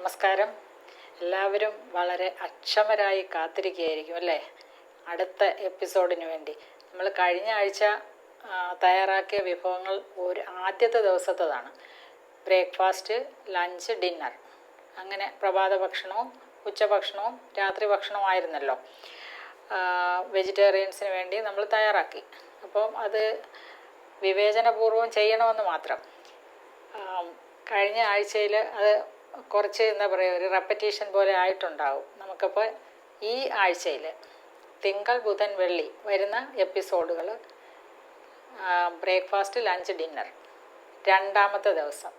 നമസ്കാരം. എല്ലാവരും വളരെ അക്ഷമരായി കാത്തിരിക്കുകയായിരിക്കും അല്ലേ അടുത്ത എപ്പിസോഡിന് വേണ്ടി. നമ്മൾ കഴിഞ്ഞ ആഴ്ച തയ്യാറാക്കിയ വിഭവങ്ങൾ ആദ്യത്തെ ദിവസത്തേതാണ്. ബ്രേക്ക്ഫാസ്റ്റ്, ലഞ്ച്, ഡിന്നർ, അങ്ങനെ പ്രഭാത ഭക്ഷണവും ഉച്ചഭക്ഷണവും രാത്രി ഭക്ഷണവുമായിരുന്നല്ലോ വെജിറ്റേറിയൻസിന് വേണ്ടി നമ്മൾ തയ്യാറാക്കി. അപ്പം അത് വിവേചനപൂർവ്വം ചെയ്യണമെന്ന് മാത്രം. കഴിഞ്ഞ ആഴ്ചയിൽ അത് കുറച്ച് എന്താ പറയുക, ഒരു റെപ്പറ്റീഷൻ പോലെ ആയിട്ടുണ്ടാവും. നമുക്കപ്പോൾ ഈ ആഴ്ചയിൽ തിങ്കൾ, ബുധൻ, വെള്ളി വരുന്ന എപ്പിസോഡുകൾ ബ്രേക്ക്ഫാസ്റ്റ്, ലഞ്ച്, ഡിന്നർ രണ്ടാമത്തെ ദിവസം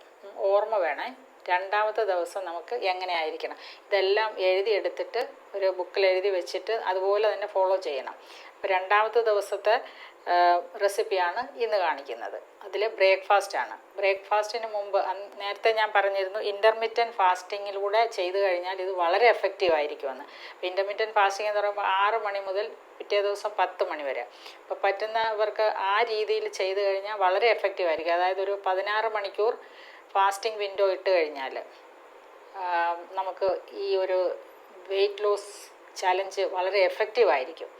ഓർമ്മ വേണേ. രണ്ടാമത്തെ ദിവസം നമുക്ക് എങ്ങനെയായിരിക്കണം ഇതെല്ലാം എഴുതിയെടുത്തിട്ട് ഒരു ബുക്കിൽ എഴുതി വെച്ചിട്ട് അതുപോലെ തന്നെ ഫോളോ ചെയ്യണം. അപ്പോൾ രണ്ടാമത്തെ ദിവസത്തെ റെസിപ്പിയാണ് ഇന്ന് കാണിക്കുന്നത്. അതിൽ ബ്രേക്ക്ഫാസ്റ്റാണ്. ബ്രേക്ക്ഫാസ്റ്റിന് മുമ്പ് നേരത്തെ ഞാൻ പറഞ്ഞിരുന്നു ഇൻ്റർമിറ്റൻറ്റ് ഫാസ്റ്റിങ്ങിലൂടെ ചെയ്തു കഴിഞ്ഞാൽ ഇത് വളരെ എഫക്റ്റീവ് ആയിരിക്കുമെന്ന്. അപ്പോൾ ഇൻ്റർമിറ്റൻറ്റ് ഫാസ്റ്റിംഗ് എന്ന് പറയുമ്പോൾ 6 മണി മുതൽ പിറ്റേ ദിവസം 10 മണി വരെ. അപ്പോൾ പറ്റുന്നവർക്ക് ആ രീതിയിൽ ചെയ്തു കഴിഞ്ഞാൽ വളരെ എഫക്റ്റീവ് ആയിരിക്കും. അതായത് ഒരു 16 മണിക്കൂർ ഫാസ്റ്റിംഗ് വിൻഡോ ഇട്ട് കഴിഞ്ഞാൽ നമുക്ക് ഈ ഒരു വെയ്റ്റ് ലോസ് ചലഞ്ച് വളരെ എഫക്റ്റീവ് ആയിരിക്കും.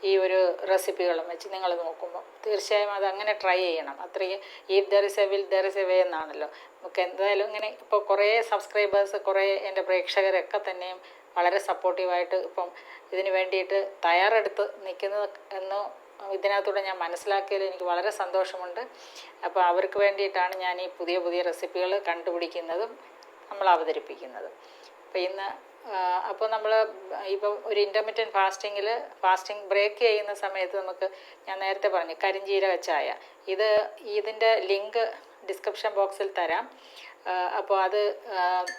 ഈ ഒരു റെസിപ്പികളും വെച്ച് നിങ്ങൾ നോക്കുമ്പോൾ തീർച്ചയായും അത് അങ്ങനെ ട്രൈ ചെയ്യണം. അത്രയും if there is A will there is a way എന്നാണല്ലോ. നമുക്ക് എന്തായാലും ഇങ്ങനെ ഇപ്പോൾ കുറേ സബ്സ്ക്രൈബേഴ്സ്, കുറേ എൻ്റെ പ്രേക്ഷകരൊക്കെ തന്നെയും വളരെ സപ്പോർട്ടീവായിട്ട് ഇപ്പം ഇതിന് വേണ്ടിയിട്ട് തയ്യാറെടുത്ത് നിൽക്കുന്നത് എന്ന് ഇതിനകത്തൂടെ ഞാൻ മനസ്സിലാക്കിയതിൽ എനിക്ക് വളരെ സന്തോഷമുണ്ട്. അപ്പോൾ അവർക്ക് വേണ്ടിയിട്ടാണ് ഞാൻ ഈ പുതിയ പുതിയ റെസിപ്പികൾ കണ്ടുപിടിക്കുന്നതും നമ്മൾ അവതരിപ്പിക്കുന്നതും. അപ്പോൾ നമ്മൾ ഇപ്പം ഒരു ഇൻ്റർമിറ്റൻറ്റ് ഫാസ്റ്റിംഗ് ബ്രേക്ക് ചെയ്യുന്ന സമയത്ത് നമുക്ക് ഞാൻ നേരത്തെ പറഞ്ഞു കരിഞ്ജീരക ചായ, ഇതിൻ്റെ ലിങ്ക് ഡിസ്ക്രിപ്ഷൻ ബോക്സിൽ തരാം. അപ്പോൾ അത്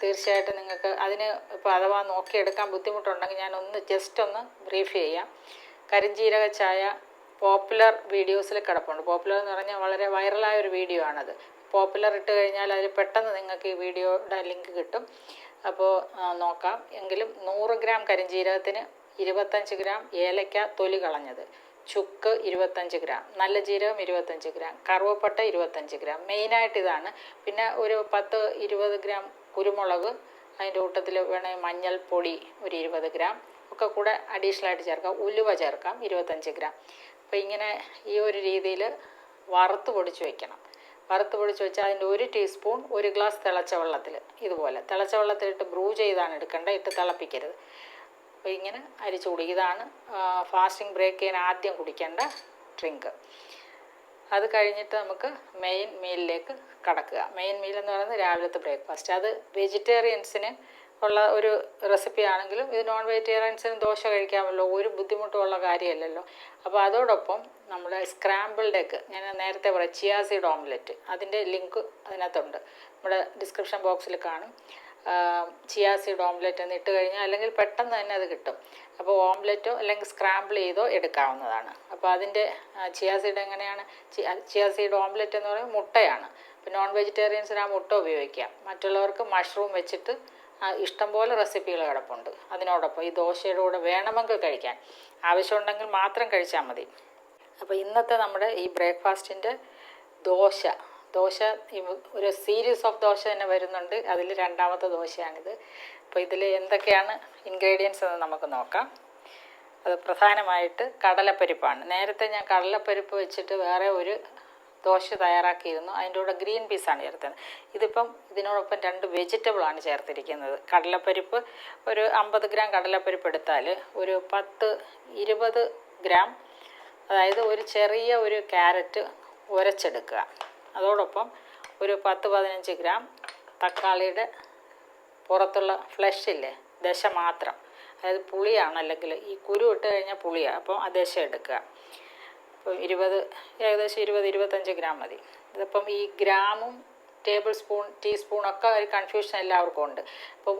തീർച്ചയായിട്ടും നിങ്ങൾക്ക് അതിന് ഇപ്പോൾ അഥവാ നോക്കിയെടുക്കാൻ ബുദ്ധിമുട്ടുണ്ടെങ്കിൽ ഞാൻ ജസ്റ്റ് ഒന്ന് ബ്രീഫ് ചെയ്യാം. കരിഞ്ജീരക ചായ പോപ്പുലർ വീഡിയോസിൽ കിടപ്പുണ്ട്. പോപ്പുലർ എന്ന് പറഞ്ഞാൽ വളരെ വൈറലായ ഒരു വീഡിയോ ആണത്. പോപ്പുലർ ഇട്ട് കഴിഞ്ഞാൽ അതിൽ പെട്ടെന്ന് നിങ്ങൾക്ക് ഈ വീഡിയോയുടെ ലിങ്ക് കിട്ടും. അപ്പോൾ നോക്കാം. എങ്കിലും 100 ഗ്രാം കരിഞ്ജീരകത്തിന് 25 ഗ്രാം ഏലക്ക തൊലി കളഞ്ഞത്, ചുക്ക് 25 ഗ്രാം, നല്ല ജീരകം 25 ഗ്രാം, കറുവപ്പട്ട 25 ഗ്രാം. മെയിനായിട്ട് ഇതാണ്. പിന്നെ ഒരു 10-20 ഗ്രാം കുരുമുളക്, അതിൻ്റെ കൂട്ടത്തിൽ വേണമെങ്കിൽ മഞ്ഞൾപ്പൊടി ഒരു 20 ഗ്രാം ഒക്കെ കൂടെ അഡീഷണലായിട്ട് ചേർക്കാം. ഉലുവ ചേർക്കാം 25 ഗ്രാം. അപ്പോൾ ഇങ്ങനെ ഈ ഒരു രീതിയിൽ വറുത്ത് പൊടിച്ച് വയ്ക്കണം. വറുത്ത് പൊടിച്ച് വെച്ചാൽ അതിൻ്റെ 1 ടീസ്പൂൺ 1 ഗ്ലാസ് തിളച്ച വെള്ളത്തിൽ, ഇതുപോലെ തിളച്ച വെള്ളത്തിലിട്ട് ബ്രൂ ചെയ്താണ് എടുക്കേണ്ടത്, ഇട്ട് തിളപ്പിക്കരുത്. അപ്പോൾ ഇങ്ങനെ അരിച്ചു കുടിക്കുക. ഇതാണ് ഫാസ്റ്റിംഗ് ബ്രേക്ക് ചെയ്യാൻ ആദ്യം കുടിക്കേണ്ട ഡ്രിങ്ക്. അത് കഴിഞ്ഞിട്ട് നമുക്ക് മെയിൻ മീലിലേക്ക് കടക്കുക. മെയിൻ മീൽ എന്ന് പറയുന്നത് രാവിലത്തെ ബ്രേക്ക്ഫാസ്റ്റ്. അത് വെജിറ്റേറിയൻസിന് ഉള്ള ഒരു റെസിപ്പി ആണെങ്കിലും ഇത് നോൺ വെജിറ്റേറിയൻസിന് ദോശ കഴിക്കാമല്ലോ, ഒരു ബുദ്ധിമുട്ടുള്ള കാര്യമല്ലല്ലോ. അപ്പോൾ അതോടൊപ്പം നമ്മുടെ സ്ക്രാമ്പിൾഡ് എഗ്ഗ്, ഞാൻ നേരത്തെ പറയാം ചിയാ സീഡ് ഓംലെറ്റ്, അതിൻ്റെ ലിങ്ക് അതിനകത്തുണ്ട്, നമ്മുടെ ഡിസ്ക്രിപ്ഷൻ ബോക്സിൽ കാണും. ചിയാ സീഡ് ഓംലെറ്റ് എന്ന് ഇട്ട് കഴിഞ്ഞാൽ അല്ലെങ്കിൽ പെട്ടെന്ന് തന്നെ അത് കിട്ടും. അപ്പോൾ ഓംലെറ്റോ അല്ലെങ്കിൽ സ്ക്രാമ്പിൾ ചെയ്തോ എടുക്കാവുന്നതാണ്. അപ്പോൾ അതിൻ്റെ ചിയാ സീഡ് എങ്ങനെയാണ്? ചിയാ സീഡ് ഓംലെറ്റ് എന്ന് പറയുന്നത് മുട്ടയാണ്. അപ്പോൾ നോൺ വെജിറ്റേറിയൻസിന് ആ മുട്ട ഉപയോഗിക്കാം. മറ്റുള്ളവർക്ക് മഷ്റൂം വെച്ചിട്ട് ഇഷ്ടംപോലെ റെസിപ്പികൾ കിടപ്പുണ്ട്. അതിനോടൊപ്പം ഈ ദോശയുടെ കൂടെ വേണമെങ്കിൽ കഴിക്കാൻ, ആവശ്യമുണ്ടെങ്കിൽ മാത്രം കഴിച്ചാൽ മതി. അപ്പോൾ ഇന്നത്തെ നമ്മുടെ ഈ ബ്രേക്ക്ഫാസ്റ്റിൻ്റെ ദോശ ഒരു സീരീസ് ഓഫ് ദോശ തന്നെ വരുന്നുണ്ട്. അതിൽ രണ്ടാമത്തെ ദോശയാണിത്. അപ്പോൾ ഇതിൽ എന്തൊക്കെയാണ് ഇൻഗ്രീഡിയൻസ് എന്ന് നമുക്ക് നോക്കാം. അത് പ്രധാനമായിട്ട് കടലപ്പരിപ്പാണ്. നേരത്തെ ഞാൻ കടലപ്പരിപ്പ് വെച്ചിട്ട് വേറെ ഒരു ദോശ തയ്യാറാക്കിയിരുന്നു. അതിൻ്റെ കൂടെ ഗ്രീൻ പീസാണ് ചേർത്തത്. ഇതിപ്പം ഇതിനോടൊപ്പം 2 വെജിറ്റബിളാണ് ചേർത്തിരിക്കുന്നത്. കടലപ്പരിപ്പ് ഒരു 50 ഗ്രാം കടലപ്പരിപ്പ് എടുത്താൽ ഒരു 10-20 ഗ്രാം, അതായത് ഒരു ചെറിയ ഒരു ക്യാരറ്റ് ഉരച്ചെടുക്കുക. അതോടൊപ്പം ഒരു 10-15 ഗ്രാം തക്കാളിയുടെ പുറത്തുള്ള ഫ്ലഷില്ലേ, ദശ മാത്രം, അതായത് പുളിയാണ്, അല്ലെങ്കിൽ ഈ കുരു ഇട്ട് കഴിഞ്ഞാൽ പുളിയാണ്, അപ്പോൾ ആ ദശ എടുക്കുക. അപ്പോൾ ഏകദേശം 20-25 ഗ്രാം മതി. ഇതിപ്പം ഈ ഗ്രാമും ടീസ്പൂണൊക്കെ ഒരു കൺഫ്യൂഷൻ എല്ലാവർക്കും ഉണ്ട്. അപ്പം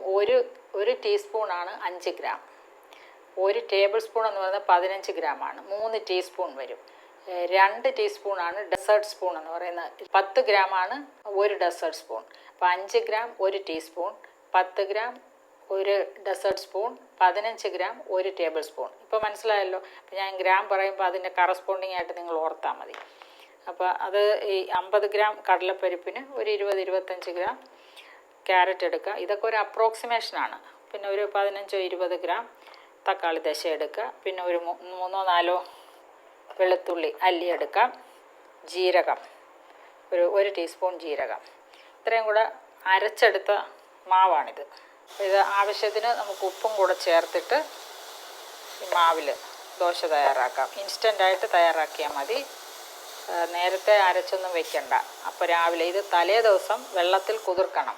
ഒരു ടീസ്പൂണാണ് 5 ഗ്രാം. 1 ടേബിൾ സ്പൂൺ എന്ന് പറയുന്നത് 15 ഗ്രാമാണ്. 3 ടീസ്പൂൺ വരും. 2 ടീസ്പൂണാണ് ഡെസേർട്ട് സ്പൂൺ എന്ന് പറയുന്നത്. 10 ഗ്രാമാണ് ഒരു ഡെസേർട്ട് സ്പൂൺ. അപ്പോൾ 5 gram 1 teaspoon, 10 gram 1 dessert spoon, 15 gram 1 table spoon. ഇപ്പോൾ മനസ്സിലായല്ലോ. അപ്പോൾ ഞാൻ ഗ്രാം പറയുമ്പോൾ അതിൻ്റെ കറസ്പോണ്ടിങ് ആയിട്ട് നിങ്ങൾ ഓർത്താൽ മതി. അപ്പോൾ അത് ഈ 50 ഗ്രാം കടലപ്പരിപ്പിന് ഒരു 20-25 ഗ്രാം ക്യാരറ്റ് എടുക്കുക. ഇതൊക്കെ ഒരു അപ്രോക്സിമേഷനാണ്. പിന്നെ ഒരു 15-20 ഗ്രാം തക്കാളി ദശ എടുക്കുക. പിന്നെ ഒരു 3-4 വെളുത്തുള്ളി അല്ലി എടുക്കാം. ജീരകം, ഒരു ടീസ്പൂൺ ജീരകം. ഇത്രയും കൂടെ അരച്ചെടുത്ത മാവാണിത്. ഇത് ആവശ്യത്തിന് നമുക്ക് ഉപ്പും കൂടെ ചേർത്തിട്ട് ഈ മാവിൽ ദോശ തയ്യാറാക്കാം. ഇൻസ്റ്റൻ്റായിട്ട് തയ്യാറാക്കിയാൽ മതി. നേരത്തെ അരച്ചൊന്നും വെക്കണ്ട. അപ്പോൾ രാവിലെ ഇത് തലേ ദിവസം വെള്ളത്തിൽ കുതിർക്കണം.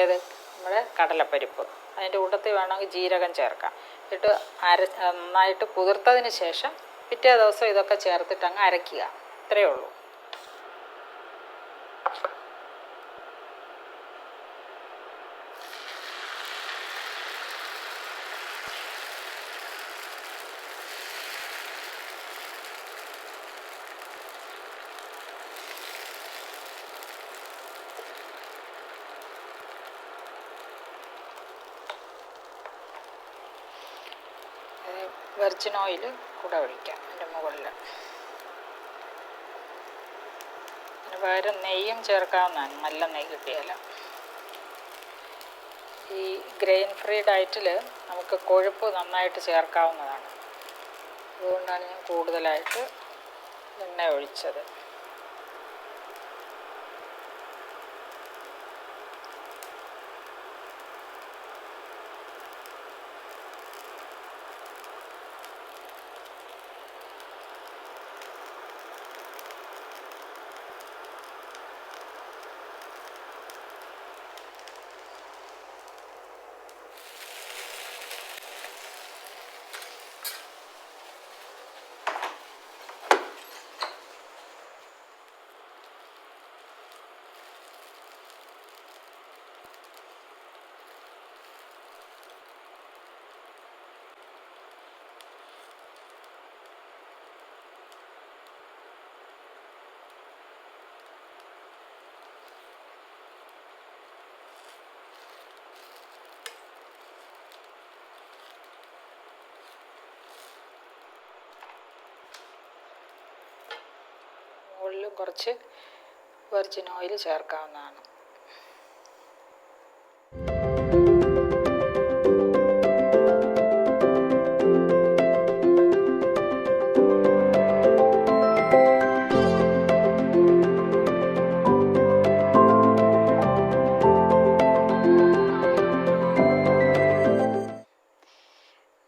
ഏത് നമ്മുടെ കടലപ്പരിപ്പ്. അതിൻ്റെ കൂട്ടത്തിൽ വേണമെങ്കിൽ ജീരകം ചേർക്കാം. എന്നിട്ട് നന്നായിട്ട് കുതിർത്തതിന് ശേഷം പിറ്റേ ദിവസം ഇതൊക്കെ ചേർത്തിട്ട് അങ്ങ് അരയ്ക്കുക. ഇത്രയേ ഉള്ളൂ. വെർജിൻ ഓയിൽ കൂടെ ഒഴിക്കാം അതിൻ്റെ മുകളിൽ. അതിന് പകരം നെയ്യും ചേർക്കാവുന്നതാണ്. നല്ല നെയ്യ് കിട്ടിയാൽ. ഈ ഗ്രെയിൻ ഫ്രീ ഡയറ്റിൽ നമുക്ക് കൊഴുപ്പ് നന്നായിട്ട് ചേർക്കാവുന്നതാണ്. അതുകൊണ്ടാണ് ഞാൻ കൂടുതലായിട്ട് എണ്ണ ഒഴിച്ചത്. മുകളിലും കുറച്ച് വെർജിൻ ഓയിൽ ചേർക്കാവുന്നതാണ്.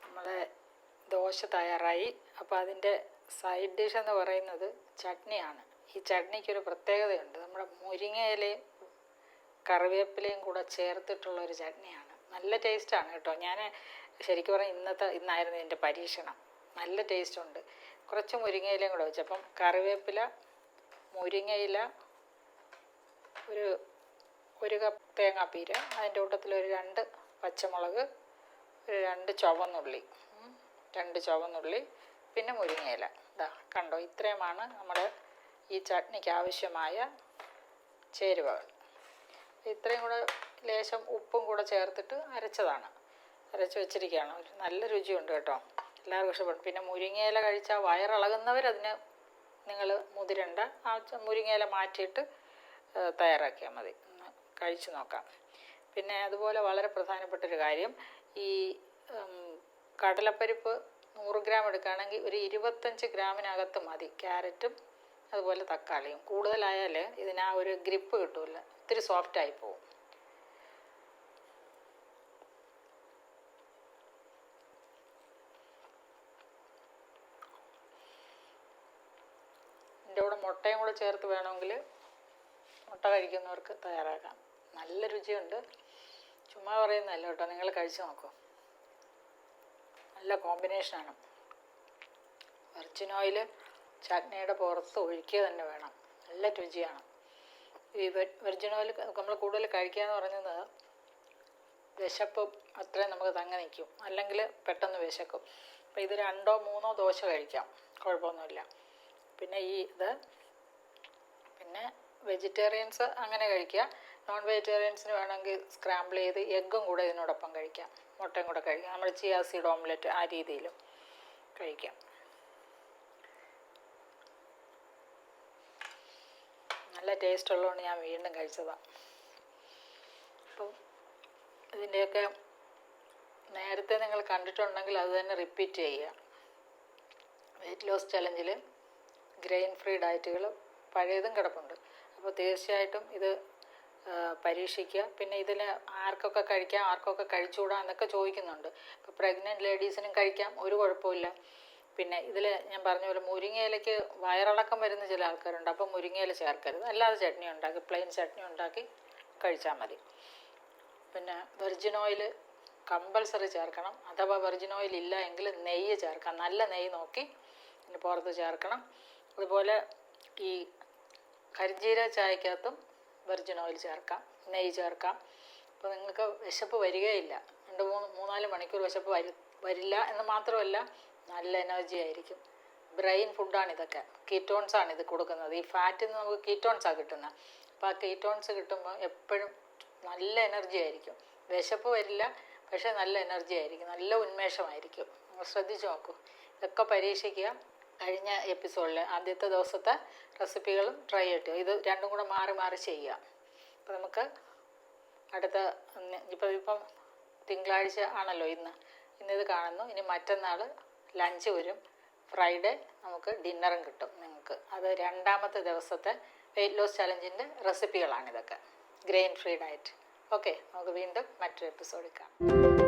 നമ്മളെ ദോശ തയ്യാറായി. അപ്പോൾ അതിൻ്റെ സൈഡ് ഡിഷ് എന്ന് പറയുന്നത് ചട്നിയാണ്. ഈ ചട്നിക്കൊരു പ്രത്യേകതയുണ്ട്. നമ്മുടെ മുരിങ്ങയിലയും കറിവേപ്പിലയും കൂടെ ചേർത്തിട്ടുള്ളൊരു ചട്നിയാണ്. നല്ല ടേസ്റ്റാണ് കേട്ടോ. ഞാൻ ശരിക്കും പറഞ്ഞാൽ ഇന്നായിരുന്നു ഇതിൻ്റെ പരീക്ഷണം. നല്ല ടേസ്റ്റുണ്ട്. കുറച്ച് മുരിങ്ങയിലയും കൂടെ വെച്ചപ്പം കറിവേപ്പില, മുരിങ്ങയില, ഒരു കപ്പ് തേങ്ങാപ്പീര, അതിൻ്റെ കൂട്ടത്തിലൊരു 2 പച്ചമുളക്, ഒരു 2 ചുവന്നുള്ളി, പിന്നെ മുരിങ്ങയില. ഇതാ കണ്ടോ, ഇത്രയുമാണ് നമ്മുടെ ഈ ചട്നിക്ക് ആവശ്യമായ ചേരുവകൾ. ഇത്രയും കൂടെ ലേശം ഉപ്പും കൂടെ ചേർത്തിട്ട് അരച്ച് വെച്ചിരിക്കുകയാണ്. ഒരു നല്ല രുചിയുണ്ട് കേട്ടോ. എല്ലാവർക്കും ഇഷ്ടപ്പെടും. പിന്നെ മുരിങ്ങയില കഴിച്ചാൽ വയറിളകുന്നവരതിന് നിങ്ങൾ മുതിരണ്ട. ആ മുരിങ്ങയില മാറ്റിയിട്ട് തയ്യാറാക്കിയാൽ മതി. ഒന്ന് കഴിച്ച് നോക്കാം. പിന്നെ അതുപോലെ വളരെ പ്രധാനപ്പെട്ടൊരു കാര്യം, ഈ കടലപ്പരിപ്പ് 100 ഗ്രാം എടുക്കുകയാണെങ്കിൽ ഒരു 25 ഗ്രാമിനകത്ത് മതി ക്യാരറ്റും അതുപോലെ തക്കാളിയും. കൂടുതലായാൽ ഇതിനാ ഒരു ഗ്രിപ്പ് കിട്ടില്ല, ഒത്തിരി സോഫ്റ്റായി പോവും. ഇതിൻ്റെ കൂടെ മുട്ടയും കൂടെ ചേർത്ത് വേണമെങ്കിൽ മുട്ട കഴിക്കുന്നവർക്ക് തയ്യാറാക്കാം. നല്ല രുചിയുണ്ട്. ചുമ്മാ പറയുന്നതല്ല കേട്ടോ, നിങ്ങൾ കഴിച്ച് നോക്കൂ. നല്ല കോമ്പിനേഷനാണ്. വെർജിൻ ഓയിൽ ചട്നിയുടെ പുറത്ത് ഒഴിക്കുക തന്നെ വേണം. നല്ല രുചിയാണ്. ഈ വെർജിൻ ഓയിൽ നമ്മൾ കൂടുതൽ കഴിക്കുക എന്ന് പറയുന്നത് വിശപ്പ് അത്രയും നമുക്ക് തങ്ങി നിൽക്കും, അല്ലെങ്കിൽ പെട്ടെന്ന് വിശക്കും. അപ്പോൾ ഇത് 2-3 ദോശ കഴിക്കാം, കുഴപ്പമൊന്നുമില്ല. പിന്നെ പിന്നെ വെജിറ്റേറിയൻസ് അങ്ങനെ കഴിക്കുക. നോൺ വെജിറ്റേറിയൻസിന് വേണമെങ്കിൽ സ്ക്രാമ്പിൾ ചെയ്ത് എഗ്ഗും കൂടെ ഇതിനോടൊപ്പം കഴിക്കാം, മുട്ടയും കൂടെ കഴിക്കാം. നമ്മൾ ചിയാ സീഡ് ഓംലെറ്റ് ആ രീതിയിലും കഴിക്കാം. നല്ല ടേസ്റ്റ് ഉള്ളതുകൊണ്ട് ഞാൻ വീണ്ടും കഴിച്ചതാണ്. ഇതിൻ്റെയൊക്കെ നേരത്തെ നിങ്ങൾ കണ്ടിട്ടുണ്ടെങ്കിൽ അത് തന്നെ റിപ്പീറ്റ് ചെയ്യുക. വെയിറ്റ് ലോസ് ചലഞ്ചിൽ ഗ്രെയിൻ ഫ്രീ ഡയറ്റുകൾ പഴയതും കിടപ്പുണ്ട്. അപ്പോൾ തീർച്ചയായിട്ടും ഇത് പരീക്ഷിക്കുക. പിന്നെ ഇതിൽ ആർക്കൊക്കെ കഴിക്കാം, ആർക്കൊക്കെ കഴിച്ചുകൂടാ എന്നൊക്കെ ചോദിക്കുന്നുണ്ട്. ഇപ്പോൾ പ്രഗ്നൻറ്റ് ലേഡീസിനും കഴിക്കാം, ഒരു കുഴപ്പമില്ല. പിന്നെ ഇതിൽ ഞാൻ പറഞ്ഞ പോലെ മുരിങ്ങയിലയ്ക്ക് വയറിളക്കം വരുന്ന ചില ആൾക്കാരുണ്ട്. അപ്പോൾ മുരിങ്ങയില ചേർക്കരുത്, അല്ലാതെ ചട്നി ഉണ്ടാക്കി, പ്ലെയിൻ ചട്നി ഉണ്ടാക്കി കഴിച്ചാൽ മതി. പിന്നെ വെർജിൻ ഓയിൽ കമ്പൽസറി ചേർക്കണം. അഥവാ വെർജിൻ ഓയിൽ ഇല്ല എങ്കിൽ നെയ്യ് ചേർക്കാം, നല്ല നെയ്യ് നോക്കി ഇതിന് പുറത്ത് ചേർക്കണം. അതുപോലെ ഈ കരിഞ്ജീരക ചായക്കകത്തും വെർജിൻ ഓയിൽ ചേർക്കാം, നെയ്യ് ചേർക്കാം. അപ്പോൾ നിങ്ങൾക്ക് വിശപ്പ് വരികയില്ല. 2-3-4 മണിക്കൂർ വിശപ്പ് വരില്ല എന്ന് മാത്രമല്ല, നല്ല എനർജി ആയിരിക്കും. ബ്രെയിൻ ഫുഡാണ് ഇതൊക്കെ, കീറ്റോൺസാണ് ഇത് കൊടുക്കുന്നത്. ഈ ഫാറ്റിൽ നിന്ന് നമുക്ക് കീറ്റോൺസാണ് കിട്ടുന്നത്. അപ്പോൾ ആ കീറ്റോൺസ് കിട്ടുമ്പോൾ എപ്പോഴും നല്ല എനർജി ആയിരിക്കും. വിശപ്പ് വരില്ല, പക്ഷേ നല്ല എനർജി ആയിരിക്കും, നല്ല ഉന്മേഷമായിരിക്കും. നിങ്ങൾ ശ്രദ്ധിച്ച് നോക്കൂ. ഇതൊക്കെ പരീക്ഷിക്കുക. കഴിഞ്ഞ എപ്പിസോഡിൽ ആദ്യത്തെ ദിവസത്തെ റെസിപ്പികളും ട്രൈ ചെയ്തിട്ട് ഇത് രണ്ടും കൂടെ മാറി മാറി ചെയ്യുക. അപ്പോൾ നമുക്ക് അടുത്ത ഇപ്പം തിങ്കളാഴ്ച ആണല്ലോ ഇന്നിത് കാണുന്നു. ഇനി മറ്റന്നാൾ ലഞ്ച് വരും, ഫ്രൈഡേ നമുക്ക് ഡിന്നറും കിട്ടും നിങ്ങൾക്ക്. അത് 2ാമത്തെ ദിവസത്തെ വെയിറ്റ് ലോസ് ചലഞ്ചിൻ്റെ റെസിപ്പികളാണിതൊക്കെ, ഗ്രെയിൻ ഫ്രീ ഡയറ്റ്. ഓക്കെ, നമുക്ക് വീണ്ടും മറ്റൊരു എപ്പിസോഡിൽ കാണാം.